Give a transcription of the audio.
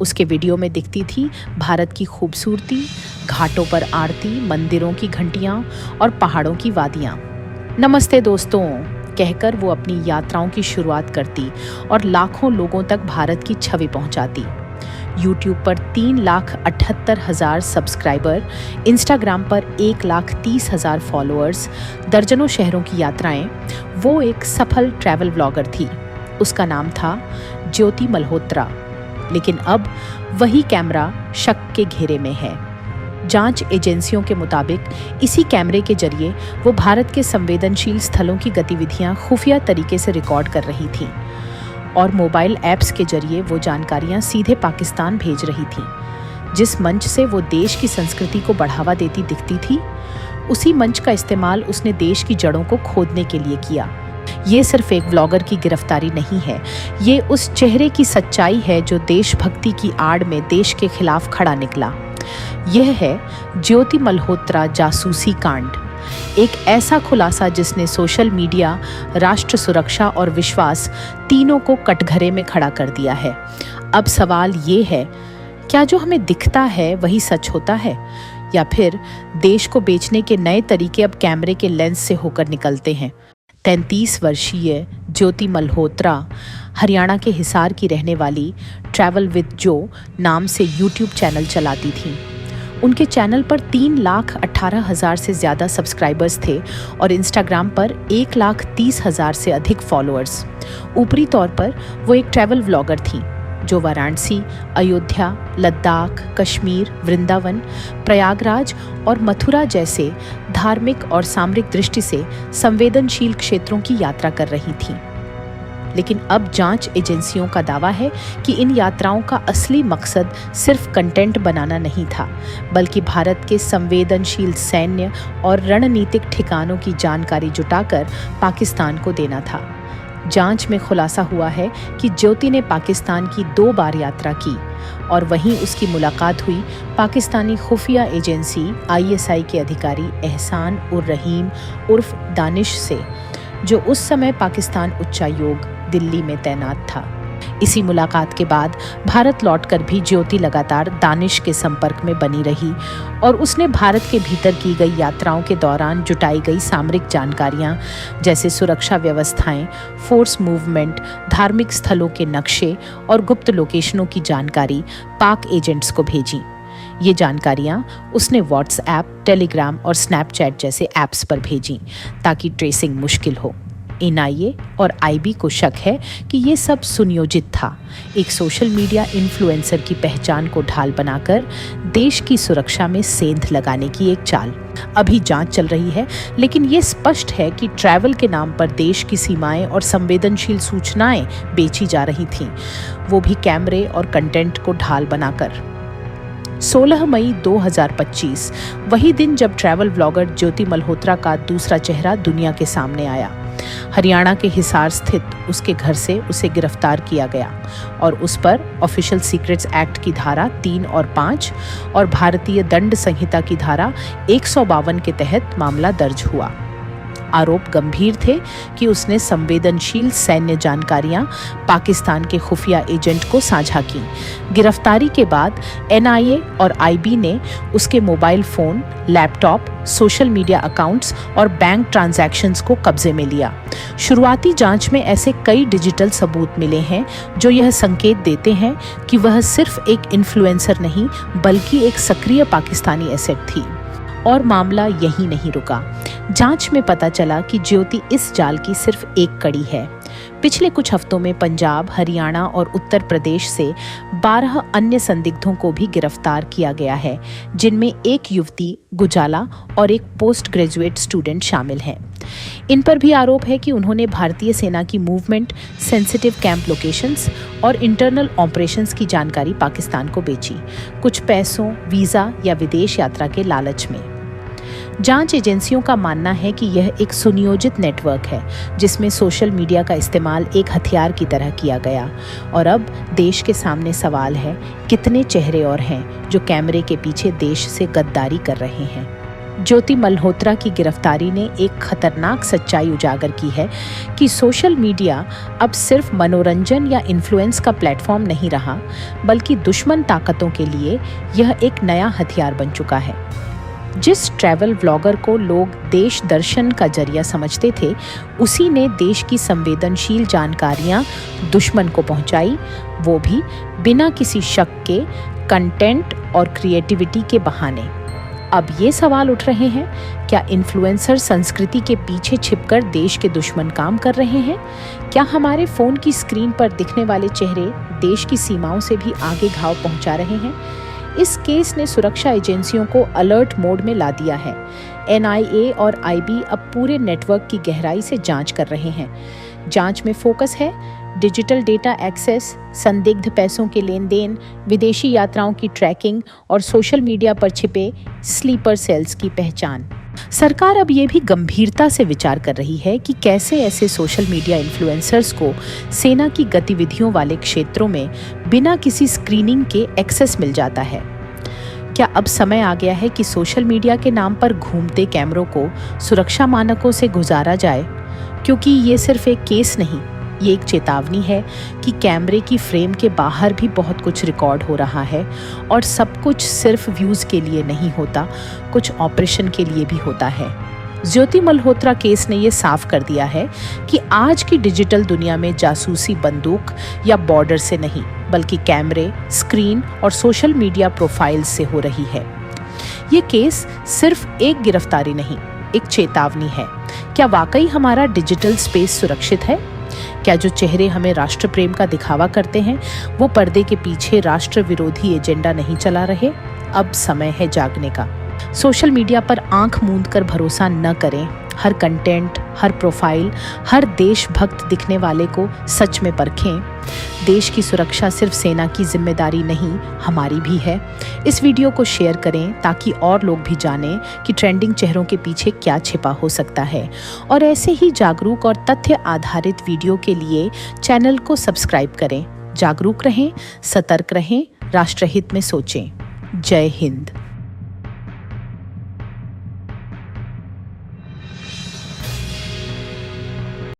उसके वीडियो में दिखती थी भारत की खूबसूरती, घाटों पर आरती, मंदिरों की घंटियां और पहाड़ों की वादियां। नमस्ते दोस्तों कहकर वो अपनी यात्राओं की शुरुआत करती और लाखों लोगों तक भारत की छवि पहुंचाती। यूट्यूब पर 3,78,000 सब्सक्राइबर, इंस्टाग्राम पर 1,30,000 फॉलोअर्स, दर्जनों शहरों की यात्राएं। वो एक सफल ट्रैवल व्लॉगर थी। उसका नाम था ज्योति मल्होत्रा। लेकिन अब वही कैमरा शक के घेरे में है। जांच एजेंसियों के मुताबिक इसी कैमरे के जरिए वो भारत के संवेदनशील स्थलों की गतिविधियां खुफिया तरीके से रिकॉर्ड कर रही थी और मोबाइल ऐप्स के जरिए वो जानकारियां सीधे पाकिस्तान भेज रही थी। जिस मंच से वो देश की संस्कृति को बढ़ावा देती दिखती थी, उसी मंच का इस्तेमाल उसने देश की जड़ों को खोदने के लिए किया। ये सिर्फ एक व्लॉगर की गिरफ्तारी नहीं है, ये उस चेहरे की सच्चाई है जो देशभक्ति की आड़ में देश के खिलाफ खड़ा निकला। यह है ज्योति मल्होत्रा जासूसी कांड, एक ऐसा खुलासा जिसने सोशल मीडिया, राष्ट्र सुरक्षा और विश्वास तीनों को कटघरे में खड़ा कर दिया है। अब सवाल ये है, क्या जो हमें दिखता है वही सच होता है, या फिर देश को बेचने के नए तरीके अब कैमरे के लेंस से होकर निकलते हैं? 33 वर्षीय ज्योति मल्होत्रा हरियाणा के हिसार की रहने वाली ट्रैवल विद जो नाम से यूट्यूब चैनल चलाती थी। उनके चैनल पर 3,18,000 से ज़्यादा सब्सक्राइबर्स थे और इंस्टाग्राम पर 1,30,000 से अधिक फॉलोअर्स। ऊपरी तौर पर वो एक ट्रैवल व्लॉगर थी जो वाराणसी, अयोध्या, लद्दाख, कश्मीर, वृंदावन, प्रयागराज और मथुरा जैसे धार्मिक और सामरिक दृष्टि से संवेदनशील क्षेत्रों की यात्रा कर रही थी। लेकिन अब जांच एजेंसियों का दावा है कि इन यात्राओं का असली मकसद सिर्फ कंटेंट बनाना नहीं था, बल्कि भारत के संवेदनशील सैन्य और रणनीतिक ठिकानों की जानकारी जुटाकर पाकिस्तान को देना था। जांच में खुलासा हुआ है कि ज्योति ने पाकिस्तान की 2 बार यात्रा की और वहीं उसकी मुलाकात हुई पाकिस्तानी खुफिया एजेंसी ISI के अधिकारी एहसान उर रहीम उर्फ दानिश से, जो उस समय पाकिस्तान उच्चायोग दिल्ली में तैनात था। इसी मुलाकात के बाद भारत लौटकर भी ज्योति लगातार दानिश के संपर्क में बनी रही और उसने भारत के भीतर की गई यात्राओं के दौरान जुटाई गई सामरिक जानकारियां, जैसे सुरक्षा व्यवस्थाएं, फोर्स मूवमेंट, धार्मिक स्थलों के नक्शे और गुप्त लोकेशनों की जानकारी पाक एजेंट्स को भेजी। ये जानकारियां उसने व्हाट्सएप, टेलीग्राम और स्नैपचैट जैसे ऐप्स पर भेजी ताकि ट्रेसिंग मुश्किल हो। NIA और IB को शक है कि ये सब सुनियोजित था, एक सोशल मीडिया इन्फ्लुएंसर की पहचान को ढाल बनाकर देश की सुरक्षा में सेंध लगाने की एक चाल। अभी जांच चल रही है, लेकिन ये स्पष्ट है कि ट्रैवल के नाम पर देश की सीमाएं और संवेदनशील सूचनाएं बेची जा रही थीं, वो भी कैमरे और कंटेंट को ढाल बनाकर। 16 मई 2025 वही दिन जब ट्रैवल व्लॉगर ज्योति मल्होत्रा का दूसरा चेहरा दुनिया के सामने आया। हरियाणा के हिसार स्थित उसके घर से उसे गिरफ्तार किया गया और उस पर ऑफिशियल सीक्रेट्स एक्ट की धारा 3 और 5 और भारतीय दंड संहिता की धारा 152 के तहत मामला दर्ज हुआ। आरोप गंभीर थे कि उसने संवेदनशील सैन्य जानकारियां पाकिस्तान के खुफिया एजेंट को साझा की। गिरफ्तारी के बाद NIA और IB ने उसके mobile phone, laptop, social media accounts और बैंक ट्रांजैक्शंस को कब्जे में लिया। शुरुआती जांच में ऐसे कई डिजिटल सबूत मिले हैं जो यह संकेत देते हैं कि वह सिर्फ एक इन्फ्लुएंसर नहीं, बल्कि एक सक्रिय पाकिस्तानी एसेट थी। और मामला यहीं नहीं रुका। जांच में पता चला कि ज्योति इस जाल की सिर्फ एक कड़ी है। पिछले कुछ हफ्तों में पंजाब, हरियाणा और उत्तर प्रदेश से 12 अन्य संदिग्धों को भी गिरफ्तार किया गया है, जिनमें एक युवती गुजाला और एक पोस्ट ग्रेजुएट स्टूडेंट शामिल हैं। इन पर भी आरोप है कि उन्होंने भारतीय सेना की मूवमेंट, सेंसिटिव कैंप लोकेशंस और इंटरनल ऑपरेशंस की जानकारी पाकिस्तान को बेची, कुछ पैसों, वीज़ा या विदेश यात्रा के लालच में। जांच एजेंसियों का मानना है कि यह एक सुनियोजित नेटवर्क है जिसमें सोशल मीडिया का इस्तेमाल एक हथियार की तरह किया गया। और अब देश के सामने सवाल है, कितने चेहरे और हैं जो कैमरे के पीछे देश से गद्दारी कर रहे हैं। ज्योति मल्होत्रा की गिरफ्तारी ने एक खतरनाक सच्चाई उजागर की है कि सोशल मीडिया अब सिर्फ मनोरंजन या इन्फ्लुएंस का प्लेटफॉर्म नहीं रहा, बल्कि दुश्मन ताकतों के लिए यह एक नया हथियार बन चुका है। जिस ट्रैवल व्लॉगर को लोग देश दर्शन का जरिया समझते थे, उसी ने देश की संवेदनशील जानकारियां दुश्मन को पहुंचाई, वो भी बिना किसी शक के कंटेंट और क्रिएटिविटी के बहाने। अब ये सवाल उठ रहे हैं, क्या इन्फ्लुएंसर संस्कृति के पीछे छिपकर देश के दुश्मन काम कर रहे हैं? क्या हमारे फोन की स्क्रीन पर दिखने वाले चेहरे देश की सीमाओं से भी आगे घाव पहुंचा रहे हैं? इस केस ने सुरक्षा एजेंसियों को अलर्ट मोड में ला दिया है। NIA और IB अब पूरे नेटवर्क की गहराई से जांच कर रहे हैं। जांच में फोकस है डिजिटल डेटा एक्सेस, संदिग्ध पैसों के लेन देन, विदेशी यात्राओं की ट्रैकिंग और सोशल मीडिया पर छिपे स्लीपर सेल्स की पहचान। सरकार अब ये भी गंभीरता से विचार कर रही है कि कैसे ऐसे सोशल मीडिया इन्फ्लुएंसर्स को सेना की गतिविधियों वाले क्षेत्रों में बिना किसी स्क्रीनिंग के एक्सेस मिल जाता है। क्या अब समय आ गया है कि सोशल मीडिया के नाम पर घूमते कैमरों को सुरक्षा मानकों से गुजारा जाए? क्योंकि ये सिर्फ एक केस नहीं, ये एक चेतावनी है कि कैमरे की फ्रेम के बाहर भी बहुत कुछ रिकॉर्ड हो रहा है और सब कुछ सिर्फ व्यूज़ के लिए नहीं होता, कुछ ऑपरेशन के लिए भी होता है। ज्योति मल्होत्रा केस ने ये साफ कर दिया है कि आज की डिजिटल दुनिया में जासूसी बंदूक या बॉर्डर से नहीं, बल्कि कैमरे, स्क्रीन और सोशल मीडिया प्रोफाइल से हो रही है। ये केस सिर्फ एक गिरफ्तारी नहीं, एक चेतावनी है। क्या वाकई हमारा डिजिटल स्पेस सुरक्षित है? क्या जो चेहरे हमें राष्ट्र प्रेम का दिखावा करते हैं, वो पर्दे के पीछे राष्ट्र विरोधी एजेंडा नहीं चला रहे? अब समय है जागने का। सोशल मीडिया पर आंख मूंद कर भरोसा न करें। हर कंटेंट, हर प्रोफाइल, हर देशभक्त दिखने वाले को सच में परखें। देश की सुरक्षा सिर्फ सेना की जिम्मेदारी नहीं, हमारी भी है। इस वीडियो को शेयर करें ताकि और लोग भी जानें कि ट्रेंडिंग चेहरों के पीछे क्या छिपा हो सकता है। और ऐसे ही जागरूक और तथ्य आधारित वीडियो के लिए चैनल को सब्सक्राइब करें। जागरूक रहें, सतर्क रहें, राष्ट्रहित में सोचें। जय हिंद।